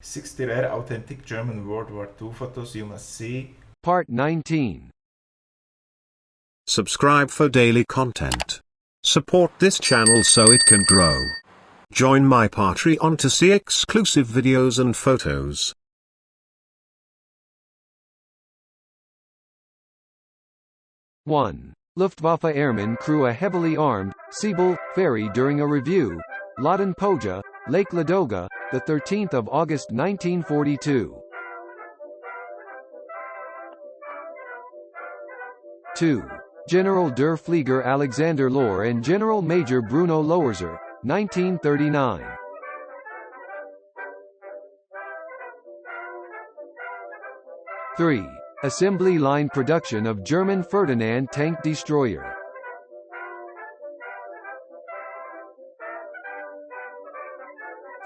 60 rare authentic German World War II photos you must see. Part 19. Subscribe for daily content. Support this channel so it can grow. Join my Patreon to see exclusive videos and photos. One. Luftwaffe airmen crew a heavily armed Siebel ferry during a review. Laden Poja, Lake Ladoga, the 13th of August 1942. 2. General der Flieger Alexander Lohr and General Major Bruno Loerzer, 1939. 3. Assembly line production of German Ferdinand tank destroyer.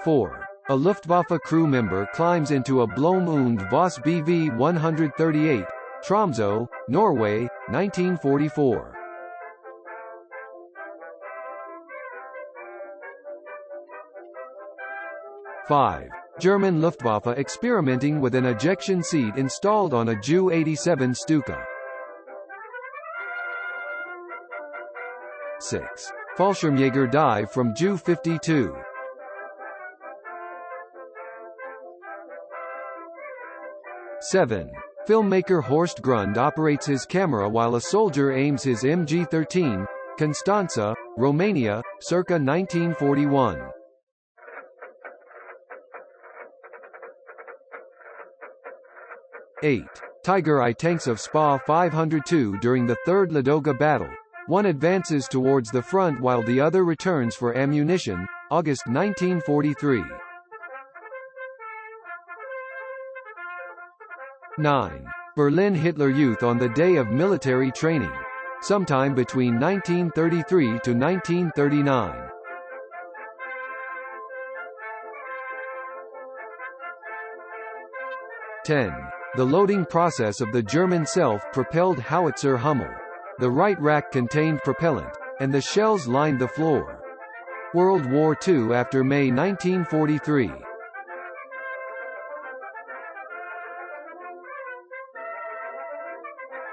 4. A Luftwaffe crew member climbs into a Blom und Voss BV 138, Tromsø, Norway, 1944. 5. German Luftwaffe experimenting with an ejection seat installed on a Ju-87 Stuka. 6. Fallschirmjäger dive from Ju-52. 7. Filmmaker Horst Grund operates his camera while a soldier aims his MG-13, Constanța, Romania, circa 1941. 8. Tiger I tanks of Spa 502 during the Third Ladoga battle. One advances towards the front while the other returns for ammunition, August 1943. 9. Berlin Hitler Youth on the day of military training. Sometime between 1933 to 1939. 10. The loading process of the German self-propelled howitzer Hummel. The right rack contained propellant, and the shells lined the floor. World War II after May 1943.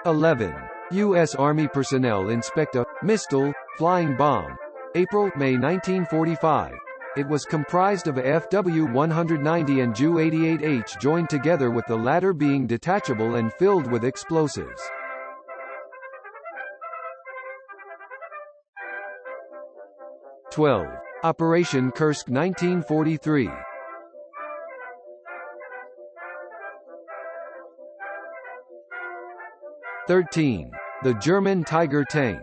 11. U.S. Army personnel inspect a Mistel flying bomb. April-May 1945. It was comprised of a FW-190 and Ju-88H joined together with the latter being detachable and filled with explosives. 12. Operation Kursk 1943. 13. The German Tiger tank.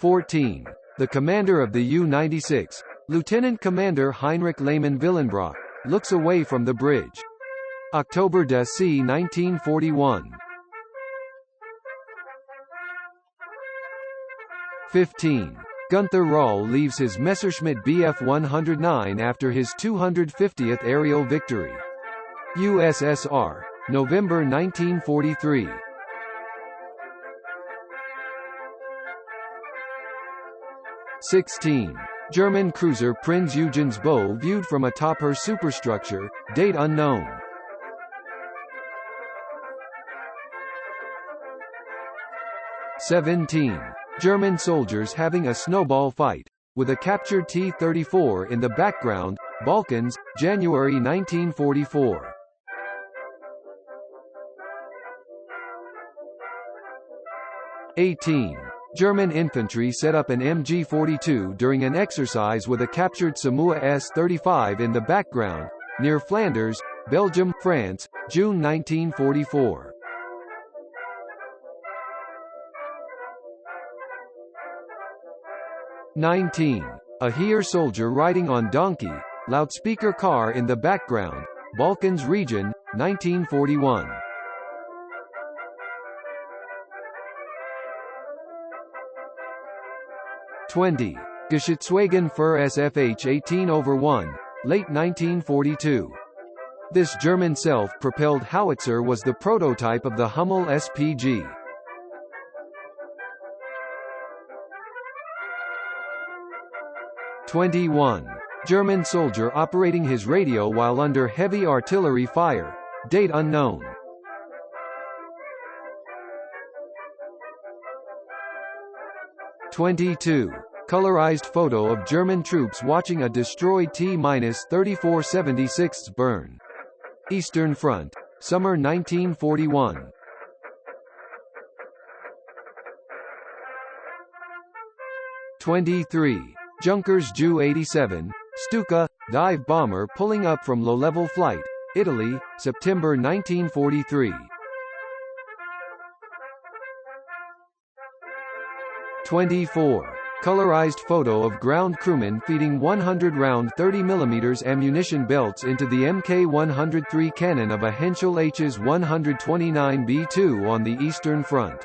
14. The commander of the U-96, Lieutenant Commander Heinrich Lehmann Willenbrock, looks away from the bridge. October c. 1941. 15. Gunther Rall leaves his Messerschmitt Bf 109 after his 250th aerial victory. USSR, November 1943. 16. German cruiser Prinz Eugen's Bow viewed from atop her superstructure, date unknown. 17. German soldiers having a snowball fight, with a captured T-34 in the background, Balkans, January 1944. 18. German infantry set up an MG-42 during an exercise with a captured Samoa S-35 in the background, near Flanders, Belgium, France, June 1944. 19. A Heer soldier riding on donkey, loudspeaker car in the background, Balkans region, 1941. 20. Geschützwagen für SFH 18/1, late 1942. This German self-propelled howitzer was the prototype of the Hummel SPG. '21. German soldier operating his radio while under heavy artillery fire. Date unknown. '22. Colorized photo of German troops watching a destroyed T-3476 burn. Eastern Front. Summer 1941. '23. Junkers Ju-87, Stuka, dive bomber pulling up from low-level flight, Italy, September 1943. '24. Colorized photo of ground crewmen feeding 100-round 30mm ammunition belts into the Mk103 cannon of a Henschel H's 129B2 on the Eastern Front.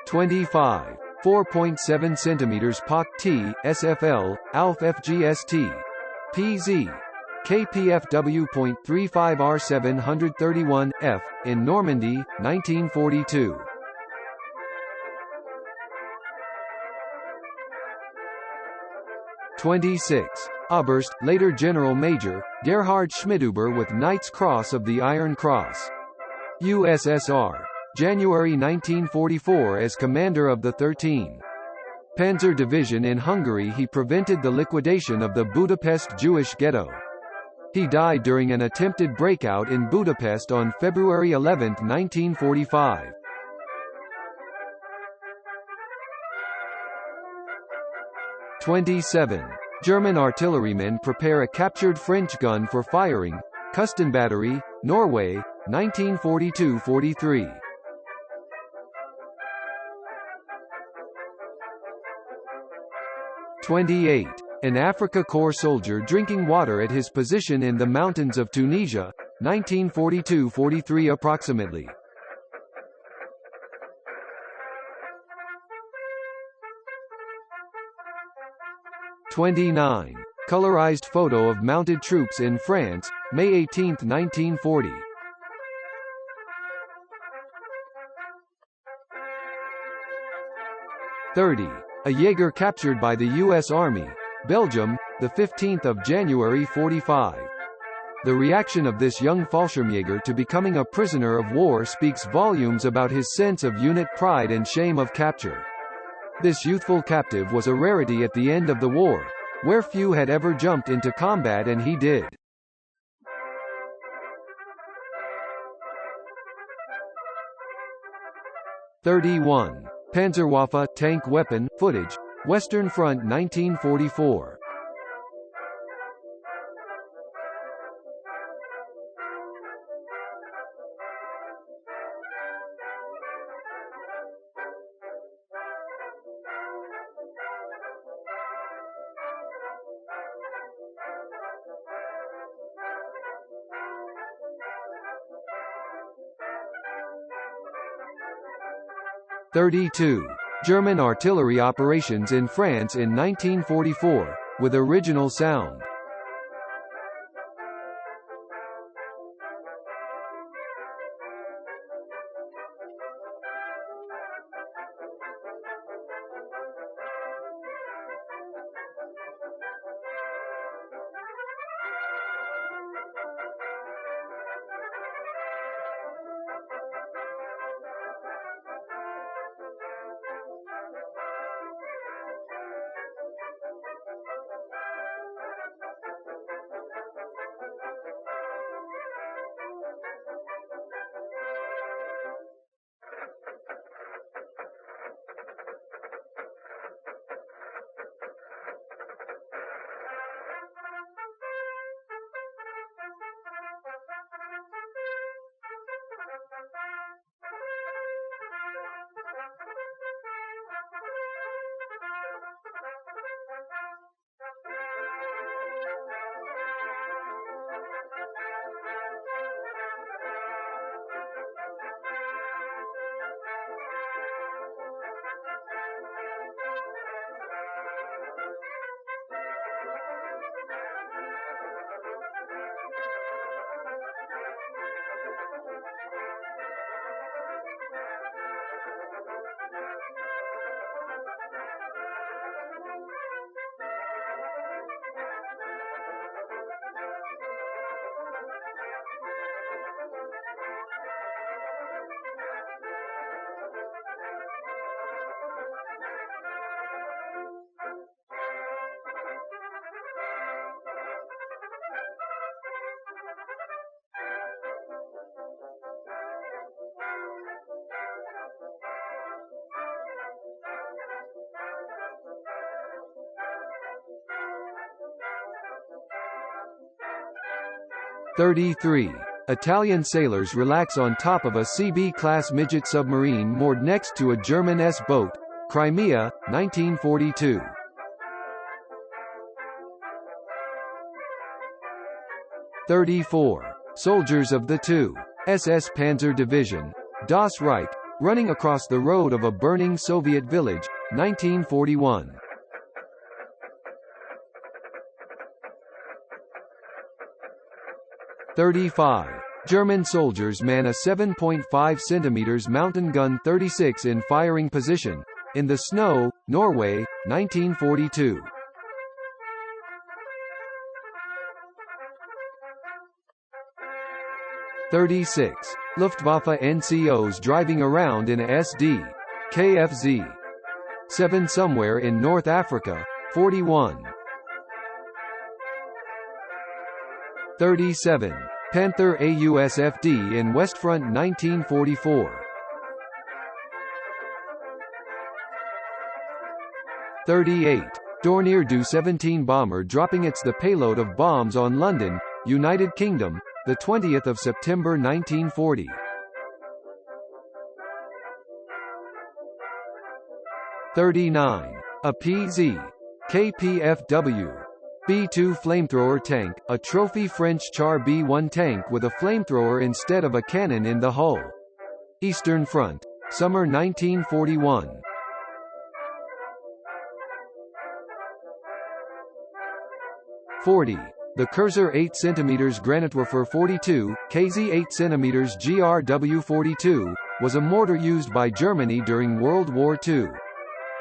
'25. 4.7 cm POC T, SFL, ALF FGST. PZ. KPFW.35R 731, F, in Normandy, 1942. '26. Oberst, later General Major, Gerhard Schmidhuber with Knight's Cross of the Iron Cross. USSR. January 1944 as commander of the 13. Panzer Division in Hungary. He prevented the liquidation of the Budapest Jewish ghetto. He died during an attempted breakout in Budapest on February 11, 1945. '27. German artillerymen prepare a captured French gun for firing. Kusten Battery, Norway, 1942–43. '28. An Africa Corps soldier drinking water at his position in the mountains of Tunisia, 1942–43 approximately. '29. Colorized photo of mounted troops in France, May 18, 1940. '30. A Jaeger captured by the U.S. Army, Belgium, the 15th of January 45. The reaction of this young Fallschirmjäger to becoming a prisoner of war speaks volumes about his sense of unit pride and shame of capture. This youthful captive was a rarity at the end of the war, where few had ever jumped into combat, and he did. '31. Panzerwaffe tank weapon footage, Western Front 1944. '32. German artillery operations in France in 1944, with original sound. 33. Italian sailors relax on top of a CB-class midget submarine moored next to a German S-boat. Crimea, 1942. 34. Soldiers of the 2. SS Panzer Division, Das Reich, running across the road of a burning Soviet village, 1941. 35. German soldiers man a 7.5 cm mountain gun 36 in firing position. In the snow, Norway, 1942. 36. Luftwaffe NCOs driving around in a SD. KFZ. 7 somewhere in North Africa, 41. 37. Panther AUSFD in Westfront 1944. 38. Dornier Do-17 bomber dropping the payload of bombs on London, United Kingdom, the 20th of September 1940. 39. A PZ. KPFW. B-2 flamethrower tank, a trophy French Char B-1 tank with a flamethrower instead of a cannon in the hull. Eastern Front. Summer 1941. 40. The Kurzer 8 cm Granatwerfer 42, KZ 8 cm GRW42, was a mortar used by Germany during World War II.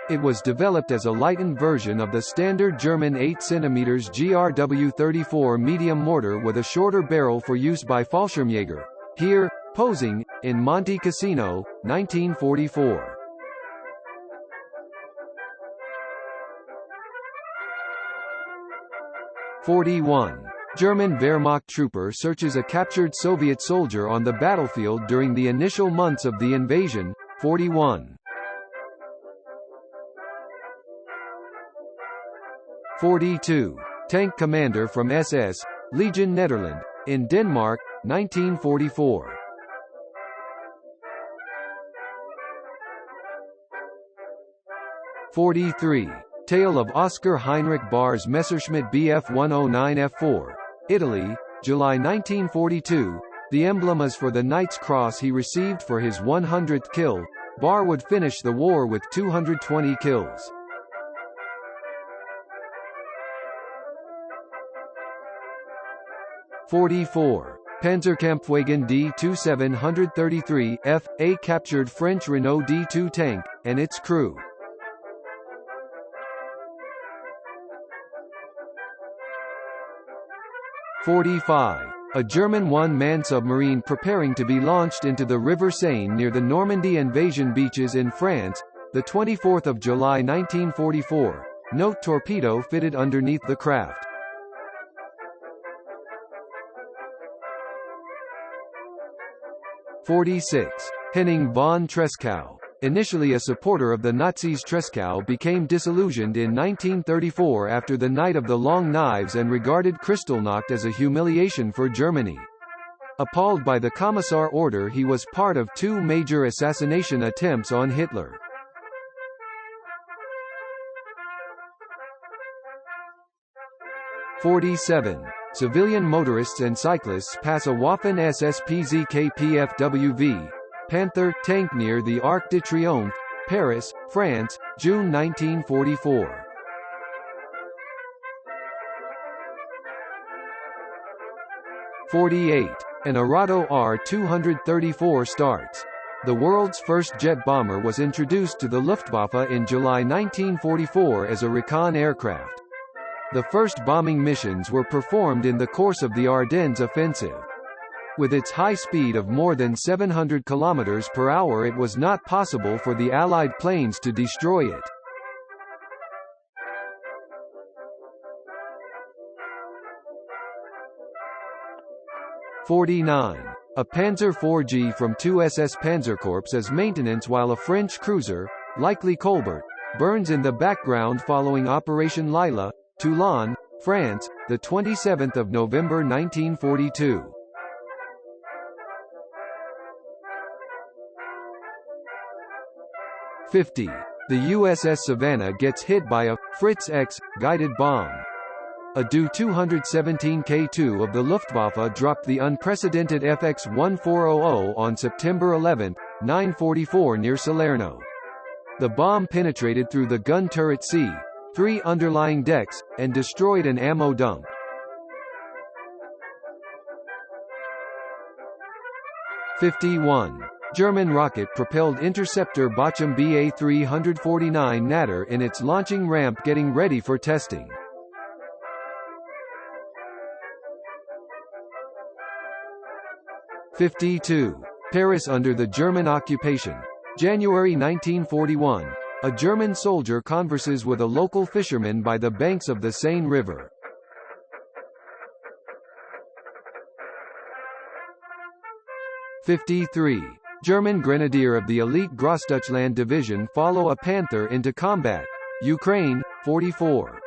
It was developed as a lightened version of the standard German 8 cm GRW34 medium mortar with a shorter barrel for use by Fallschirmjäger. Here, posing, in Monte Cassino, 1944. 41. German Wehrmacht trooper searches a captured Soviet soldier on the battlefield during the initial months of the invasion, 41. 42. Tank commander from SS, Legion Nederland, in Denmark, 1944. 43. Tale of Oscar Heinrich Bahr's Messerschmitt Bf 109 F4, Italy, July 1942. The emblem is for the Knight's Cross he received for his 100th kill. Bahr would finish the war with 220 kills. 44. Panzerkampfwagen D-2733 F, a captured French Renault D2 tank, and its crew. 45. A German one-man submarine preparing to be launched into the River Seine near the Normandy invasion beaches in France, the 24th of July 1944. Note torpedo fitted underneath the craft. 46. Henning von Treschow. Initially a supporter of the Nazis, Treschow became disillusioned in 1934 after the Night of the Long Knives and regarded Kristallnacht as a humiliation for Germany. Appalled by the Commissar order, he was part of 2 major assassination attempts on Hitler. 47. Civilian motorists and cyclists pass a Waffen SS PZK-PFWV Panther tank near the Arc de Triomphe, Paris, France, June 1944. 48. An Arado R-234 starts. The world's first jet bomber was introduced to the Luftwaffe in July 1944 as a recon aircraft. The first bombing missions were performed in the course of the Ardennes offensive. With its high speed of more than 700 km per hour, it was not possible for the Allied planes to destroy it. (49) A Panzer IV-G from 2 SS Panzerkorps as maintenance while a French cruiser, likely Colbert, burns in the background following Operation Lila, Toulon, France, the 27th of November 1942. The USS Savannah gets hit by a Fritz X guided bomb. A Do-217K2 of the Luftwaffe dropped the unprecedented FX-1400 on September 11, 944 near Salerno. The bomb penetrated through the gun turret C, 3 underlying decks, and destroyed an ammo dump. German rocket-propelled interceptor Bachem BA-349 Natter in its launching ramp getting ready for testing. Paris under the German occupation. January 1941. A German soldier converses with a local fisherman by the banks of the Seine River. German grenadier of the elite Grossdeutschland division follow a Panther into combat. Ukraine, 44.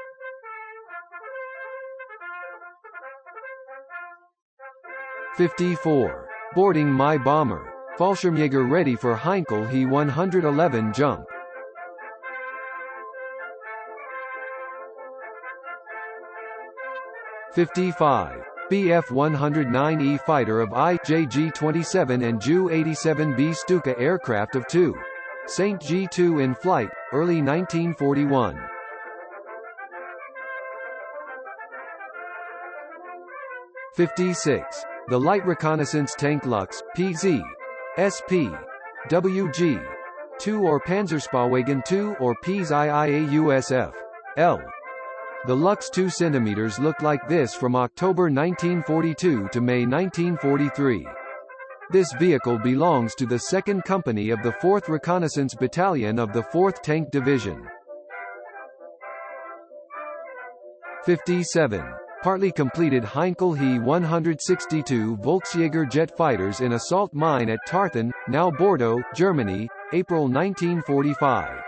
Boarding My Bomber. Fallschirmjäger ready for Heinkel He 111 jump. Bf-109E fighter of IJG-27 and Ju-87B Stuka aircraft of 2. St. G2 in flight, early 1941. The Light Reconnaissance Tank Lux, PZ, SP, WG2 or Panzerspauwagen 2 or PZIIAUSF, L. The Lux 2 cm looked like this from October 1942 to May 1943. This vehicle belongs to the 2nd Company of the 4th Reconnaissance Battalion of the 4th Tank Division. Partly completed Heinkel He 162 Volksjäger jet fighters in assault mine at Tarthen, now Bordeaux, Germany, April 1945.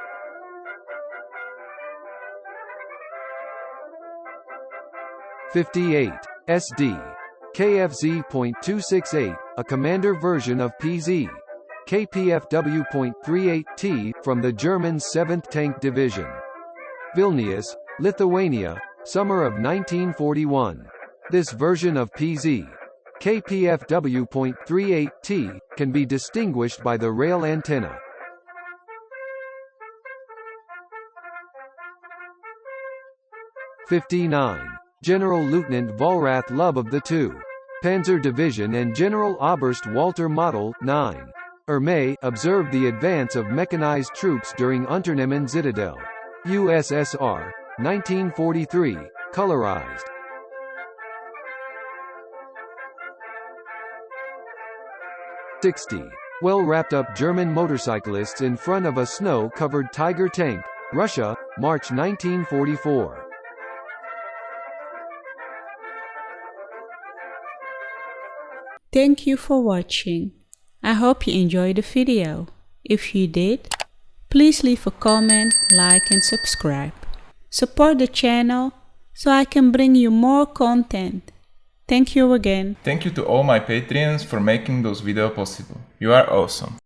SD. KFZ.268, a commander version of PZ. KPFW.38T, from the German 7th Tank Division. Vilnius, Lithuania, summer of 1941. This version of PZ. KPFW.38T, can be distinguished by the rail antenna. General Lieutenant Vollrath Lub of the 2. Panzer Division and General Oberst Walter Model 9. May observed the advance of mechanized troops during Unternehmen Zitadelle. USSR. 1943, colorized. Well-wrapped-up German motorcyclists in front of a snow-covered Tiger tank, Russia, March 1944. Thank you for watching. I hope you enjoyed the video. If you did, please leave a comment, like and subscribe. Support the channel so I can bring you more content. Thank you again. Thank you to all my Patreons for making those videos possible. You are awesome.